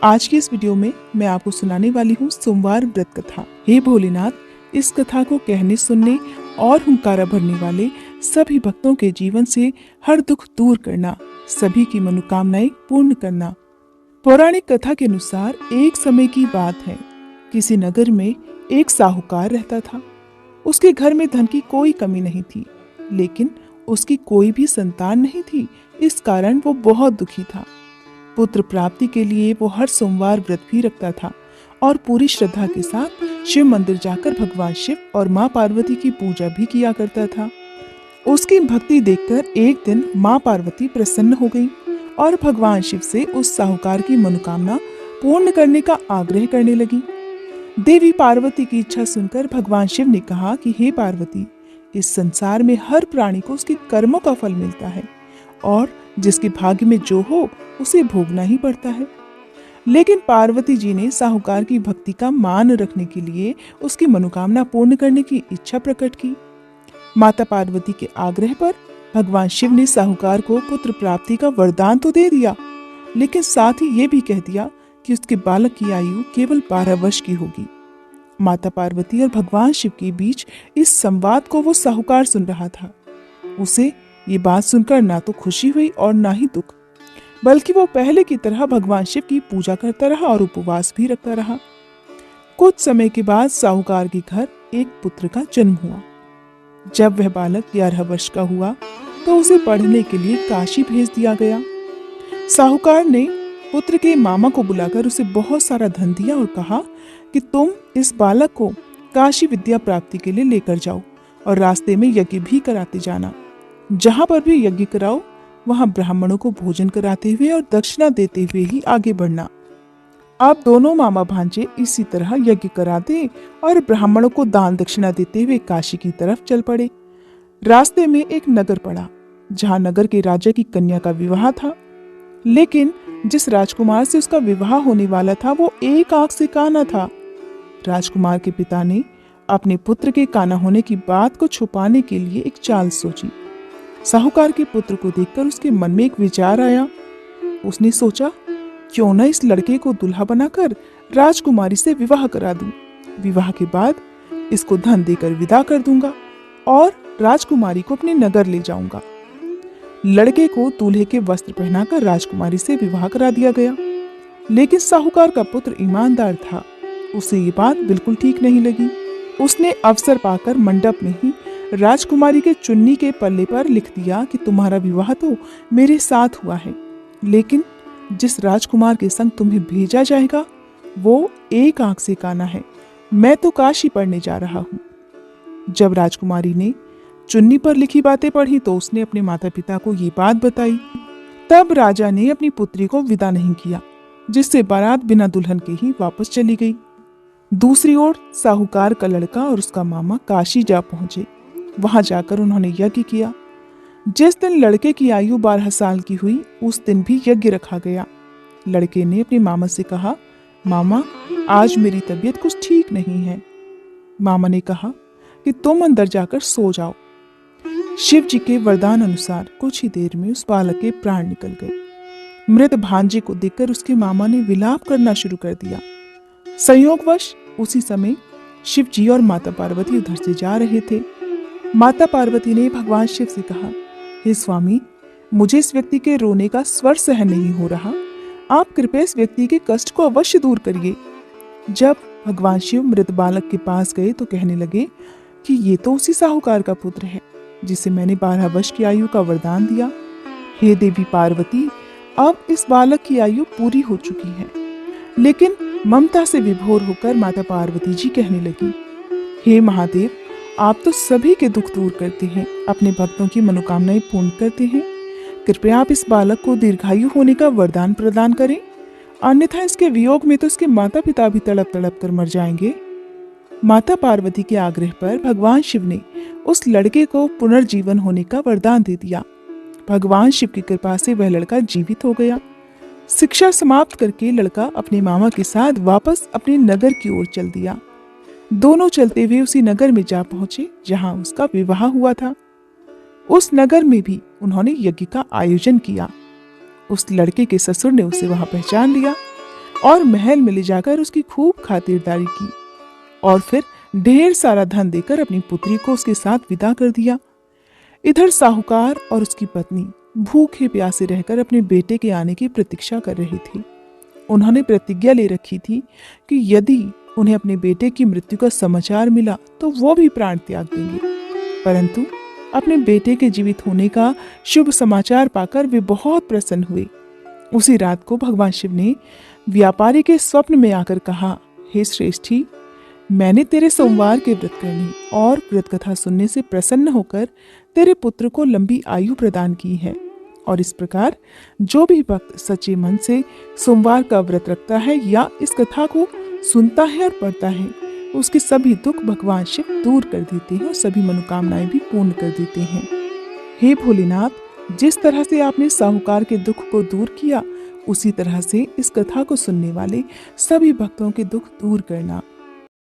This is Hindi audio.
आज की इस वीडियो में मैं आपको सुनाने वाली हूँ सोमवार व्रत कथा। हे भोलेनाथ, इस कथा को कहने सुनने और हुंकारा भरने वाले सभी भक्तों के जीवन से हर दुख दूर करना, सभी की मनोकामनाएं पूर्ण करना। पौराणिक कथा के अनुसार एक समय की बात है, किसी नगर में एक साहूकार रहता था। उसके घर में धन की कोई कमी नहीं थी, लेकिन उसकी कोई भी संतान नहीं थी। इस कारण वो बहुत दुखी था। पुत्र प्राप्ति के लिए वो हर सोमवार व्रत भी रखता था और पूरी श्रद्धा के साथ शिव मंदिर जाकर भगवान शिव और माँ पार्वती की पूजा भी किया करता था। उसकी भक्ति देखकर एक दिन माँ पार्वती प्रसन्न हो गई और भगवान शिव से उस साहूकार की मनोकामना पूर्ण करने का आग्रह करने लगी। देवी पार्वती की इच्छा सुनकर भगवान शिव ने कहा कि हे पार्वती, इस संसार में हर प्राणी को उसके कर्मों का फल मिलता है और जिसके भाग्य में जो हो उसे भोगना ही पड़ता है। लेकिन पार्वती जी ने साहूकार की भक्ति का मान रखने के लिए उसकी मनोकामना पूर्ण करने की इच्छा प्रकट की। माता पार्वती के आग्रह पर भगवान शिव ने साहूकार को पुत्र प्राप्ति का वरदान तो दे दिया, लेकिन साथ ही ये भी कह दिया कि उसके बालक की आयु केवल 12 वर्ष की होगी। माता पार्वती और भगवान शिव के बीच इस संवाद को वो साहूकार सुन रहा था। उसे ये बात सुनकर ना तो खुशी हुई और ना ही दुख, बल्कि वो पहले की तरह भगवान शिव की पूजा करता रहा और उपवास भी रखता रहा। कुछ समय के बाद साहूकार के घर एक पुत्र का जन्म हुआ। जब वह बालक 11 वर्ष का हुआ तो उसे पढ़ने के लिए काशी भेज दिया गया। साहूकार ने पुत्र के मामा को बुलाकर उसे बहुत सारा धन दिया और कहा कि तुम इस बालक को काशी विद्या प्राप्ति के लिए लेकर जाओ और रास्ते में यज्ञ भी कराते जाना। जहां पर भी यज्ञ कराओ वहां ब्राह्मणों को भोजन कराते हुए और दक्षिणा देते हुए ही आगे बढ़ना। आप दोनों मामा भांजे इसी तरह यज्ञ कराते और ब्राह्मणों को दान दक्षिणा देते हुए काशी की तरफ चल पड़े। रास्ते में एक नगर पड़ा, जहां नगर के राजा की कन्या का विवाह था। लेकिन जिस राजकुमार से उसका विवाह होने वाला था वो एक आंख से काना था। राजकुमार के पिता ने अपने पुत्र के काना होने की बात को छुपाने के लिए एक चाल सोची। साहूकार के पुत्र को देखकर उसके मन में एक विचार आया। उसने सोचा, क्यों न इस लड़के को दुल्हा बनाकर राजकुमारी से विवाह करा दूं। विवाह के बाद इसको धन देकर विदा कर दूंगा और राजकुमारी को अपने नगर ले जाऊंगा। लड़के को दूल्हे के वस्त्र पहनाकर राजकुमारी से विवाह करा दिया गया। लेकिन साहूकार का पुत्र ईमानदार था, उसे ये बात बिल्कुल ठीक नहीं लगी। उसने अवसर पाकर मंडप में ही राजकुमारी के चुन्नी के पल्ले पर लिख दिया कि तुम्हारा विवाह तो मेरे साथ हुआ है, लेकिन जिस राजकुमार के संग तुम्हें भेजा जाएगा वो एक आंख से काना है। मैं तो काशी पढ़ने जा रहा हूँ। जब राजकुमारी ने चुन्नी पर लिखी बातें पढ़ी तो उसने अपने माता पिता को ये बात बताई। तब राजा ने अपनी पुत्री को विदा नहीं किया, जिससे बारात बिना दुल्हन के ही वापस चली गई। दूसरी ओर साहूकार का लड़का और उसका मामा काशी जा पहुंचे। वहां जाकर उन्होंने यज्ञ किया। जिस दिन लड़के की आयु 12 साल की हुई उस दिन भी यज्ञ रखा गया। लड़के ने अपने मामा से कहा, मामा, आज मेरी तबीयत कुछ ठीक नहीं है। मामा ने कहा कि तुम अंदर जाकर सो जाओ। शिव जी के वरदान अनुसार कुछ ही देर में उस बालक के प्राण निकल गए। मृत भांजे को देखकर उसके मामा ने विलाप करना शुरू कर दिया। संयोगवश उसी समय शिव जी और माता पार्वती उधर से जा रहे थे। माता पार्वती ने भगवान शिव से कहा, हे स्वामी, मुझे इस व्यक्ति के रोने का स्वर सहन नहीं हो रहा। आप कृपया इस व्यक्ति के कष्ट को अवश्य दूर करिए। जब भगवान शिव मृत बालक के पास गए तो कहने लगे कि ये तो उसी साहूकार का पुत्र है जिसे मैंने 12 वर्ष की आयु का वरदान दिया। हे देवी पार्वती, अब इस बालक की आयु पूरी हो चुकी है। लेकिन ममता से विभोर होकर माता पार्वती जी कहने लगी, हे महादेव, आप तो सभी के दुख दूर करते हैं, अपने भक्तों की मनोकामनाएं पूर्ण करते हैं। कृपया आप इस बालक को दीर्घायु होने का वरदान प्रदान करें, अन्यथा इसके वियोग में तो इसके माता पिता भी तड़प तड़प कर मर जाएंगे। माता पार्वती के आग्रह पर भगवान शिव ने उस लड़के को पुनर्जीवन होने का वरदान दे दिया। भगवान शिव की कृपा से वह लड़का जीवित हो गया। शिक्षा समाप्त करके लड़का अपने मामा के साथ वापस अपने नगर की ओर चल दिया। दोनों चलते हुए उसी नगर में जा पहुंचे जहां उसका विवाह हुआ था। उस नगर में भी उन्होंने यज्ञ का आयोजन किया। उस लड़के के ससुर ने उसे वहां पहचान लिया। और महल में ले जाकर उसकी खूब खातिरदारी की और फिर ढेर सारा धन देकर अपनी पुत्री को उसके साथ विदा कर दिया। इधर साहूकार और उसकी पत्नी भूखे प्यासे रहकर अपने बेटे के आने की प्रतीक्षा कर रहे थे। उन्होंने प्रतिज्ञा ले रखी थी कि यदि उन्हें अपने बेटे की मृत्यु का समाचार मिला तो वो भी प्राण त्याग देंगे। परंतु अपने बेटे के जीवित होने का शुभ समाचार पाकर वे बहुत प्रसन्न हुए। उसी रात को भगवान शिव ने व्यापारी के स्वप्न में आकर कहा, हे श्रेष्ठी, मैंने तेरे सोमवार के व्रत करने और व्रत कथा सुनने से प्रसन्न होकर तेरे पुत्र को लंबी आयु प्रदान की है। और इस प्रकार जो भी भक्त सच्चे मन से सोमवार का व्रत रखता है या इस कथा को सुनता है और पढ़ता है, उसके सभी दुख भगवान शिव दूर कर देते हैं और सभी मनोकामनाएं भी पूर्ण कर देते हैं। हे भोलेनाथ, जिस तरह से आपने साहूकार के दुख को दूर किया, उसी तरह से इस कथा को सुनने वाले सभी भक्तों के दुख दूर करना।